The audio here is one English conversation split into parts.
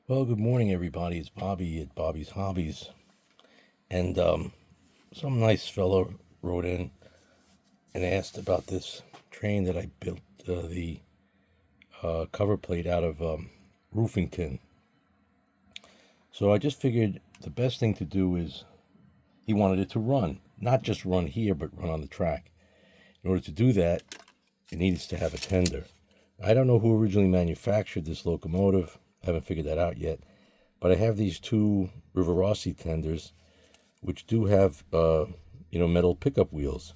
Well, good morning, everybody. It's Bobby at Bobby's Hobbies. And some nice fellow wrote in and asked about this train that I built the cover plate out of roofing tin. So I just figured the best thing to do is he wanted it to run, not just run here, but run on the track. In order to do that, it needs to have a tender. I don't know who originally manufactured this locomotive. I haven't figured that out yet. But I have these two Rivarossi tenders, which do have, metal pickup wheels.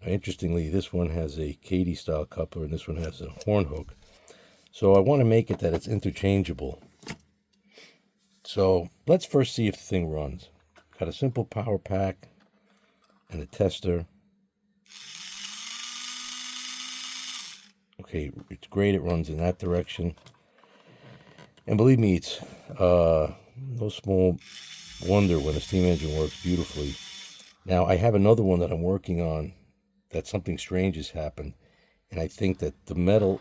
Interestingly, this one has a Katie style coupler and this one has a horn hook. So I want to make it that it's interchangeable. So let's first see if the thing runs. Got a simple power pack and a tester. Okay, it's great. It runs in that direction. And believe me, it's no small wonder when a steam engine works beautifully. Now, I have another one that I'm working on that something strange has happened. And I think that the metal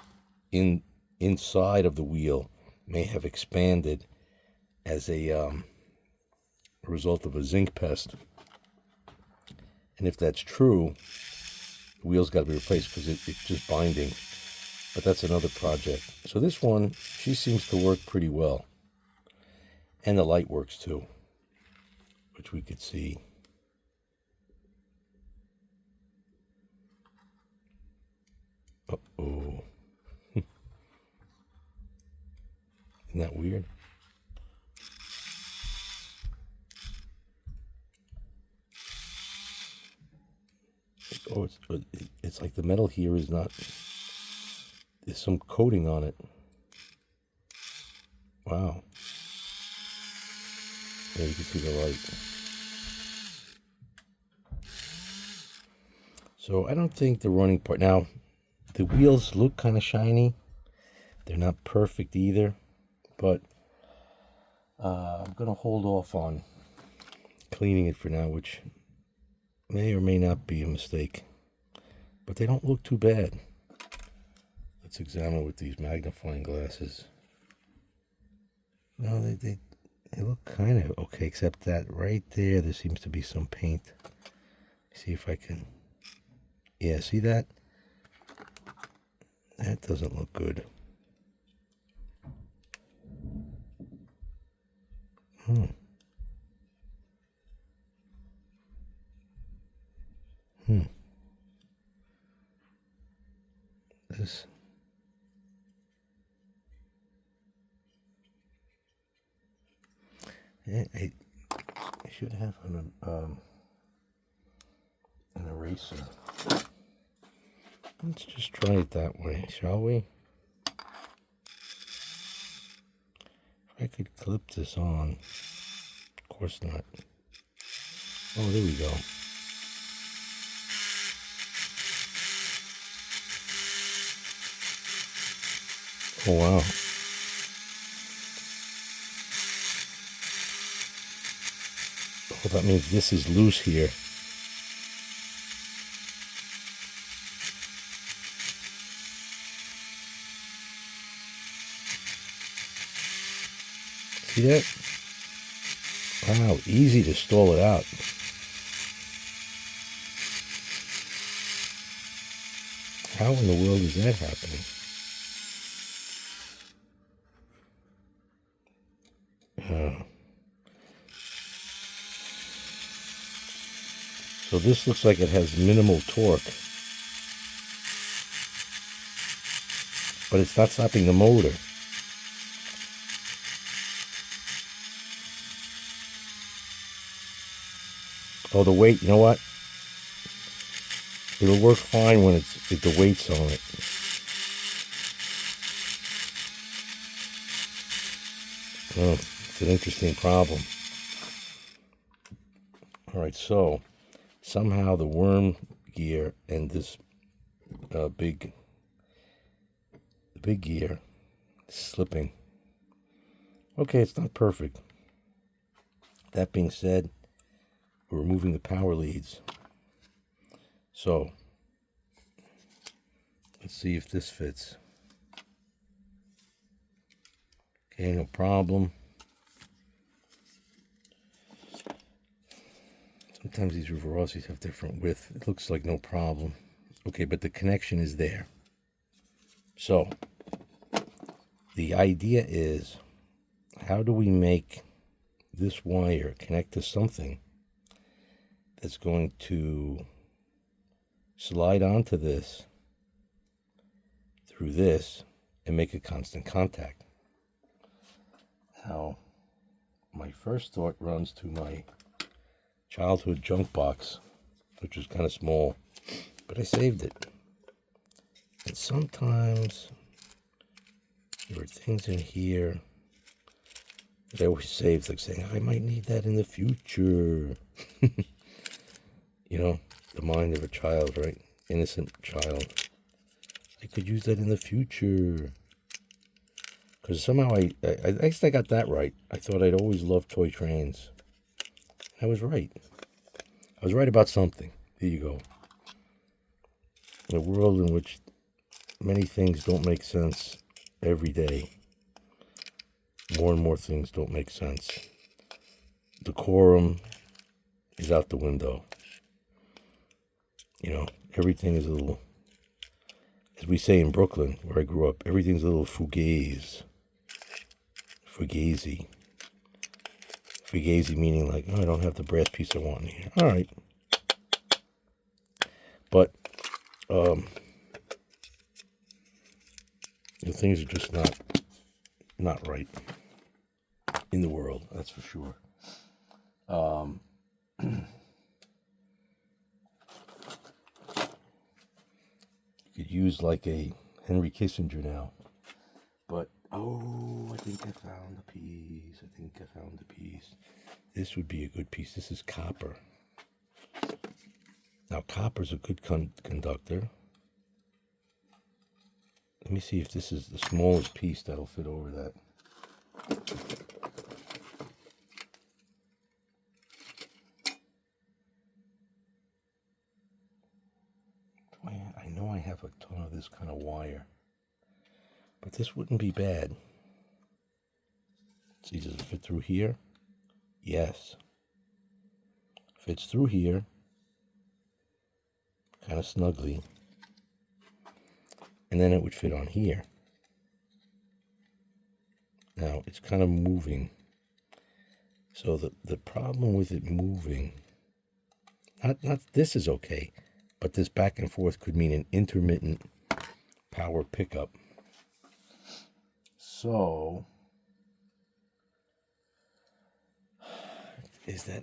inside of the wheel may have expanded as a result of a zinc pest. And if that's true, the wheel's got to be replaced because it's just binding. But that's another project. So this one, she seems to work pretty well. And the light works too, which we could see. Uh-oh. Isn't that weird? Oh, it's like the metal here is not... There's some coating on it. Wow. There you can see the light. So I don't think the running part... Now, the wheels look kind of shiny. They're not perfect either. But I'm going to hold off on cleaning it for now, which may or may not be a mistake. But they don't look too bad. Let's examine with these magnifying glasses. No, they look kind of okay, except that right there seems to be some paint. See if I can... Yeah, see that? That doesn't look good. This... I should have an eraser. Let's just try it that way, shall we? If I could clip this on. Of course not. Oh, there we go. Oh, wow. Oh, that means this is loose here. See that? Wow, easy to stall it out. How in the world is that happening? So this looks like it has minimal torque. But it's not stopping the motor. Oh, the weight, you know what? It'll work fine when if the weight's on it. Oh, it's an interesting problem. All right, so somehow the worm gear and this big gear is slipping. Okay, it's not perfect. That being said, we're removing the power leads. So let's see if this fits. Okay, no problem. Sometimes these Rivarossis have different width. It looks like no problem. Okay, but the connection is there. So, the idea is, how do we make this wire connect to something that's going to slide onto this through this and make a constant contact? Now, my first thought runs to my childhood junk box, which was kind of small, but I saved it. And sometimes there are things in here that I always save, like saying, I might need that in the future. You know, the mind of a child, right? Innocent child. I could use that in the future. Because somehow I guess I got that right. I thought I'd always loved toy trains. I was right. I was right about something. There you go. In a world in which many things don't make sense every day, more and more things don't make sense. Decorum is out the window. You know, everything is a little, as we say in Brooklyn, where I grew up, everything's a little fugazi. Fugazi meaning like, oh, I don't have the brass piece I want in here. All right. But the things are just not right in the world, that's for sure. You could use like a Henry Kissinger now. But, oh, I think I found a piece. This would be a good piece. This is copper. Now, copper's a good conductor. Let me see if this is the smallest piece that'll fit over that. I know I have a ton of this kind of wire, but this wouldn't be bad. See, does it fit through here? Yes. Fits through here, kind of snugly, and then it would fit on here. Now, it's kind of moving. So the problem with it moving, not this is okay, but this back and forth could mean an intermittent power pickup. So, is the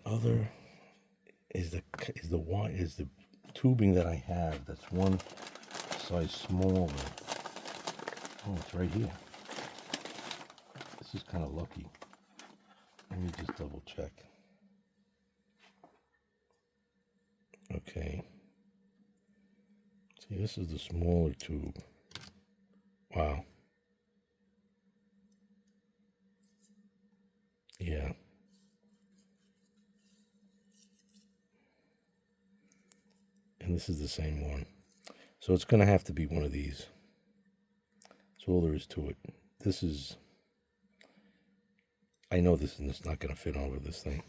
tubing that I have that's one size smaller? Oh, it's right here. This is kind of lucky. Let me just double check. Okay. See, this is the smaller tube. Wow. Yeah. And this is the same one. So it's going to have to be one of these. That's all there is to it. This is, I know this is not going to fit over this thing.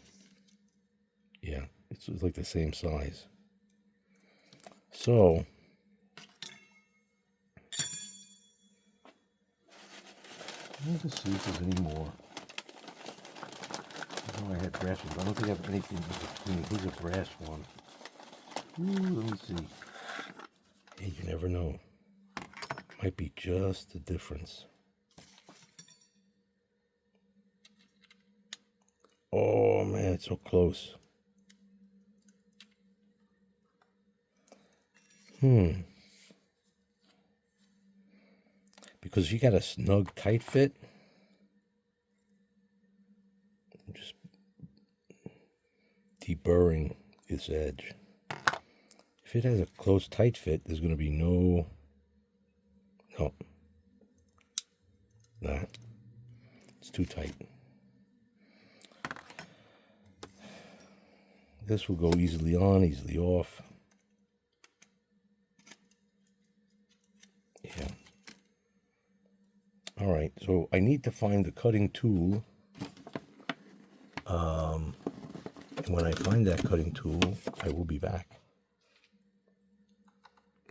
Yeah, it's like the same size. So, let me just see if there's any more. I know I had brass ones. I don't think I have anything between. Here's a brass one. Ooh, let me see. Hey, you never know. Might be just the difference. Oh man, it's so close. Because you got a snug, tight fit. I'm just deburring this edge. If it has a close, tight fit, there's going to be no. Nah, it's too tight. This will go easily on, easily off. Yeah. All right, so I need to find the cutting tool And when I find that cutting tool, I will be back.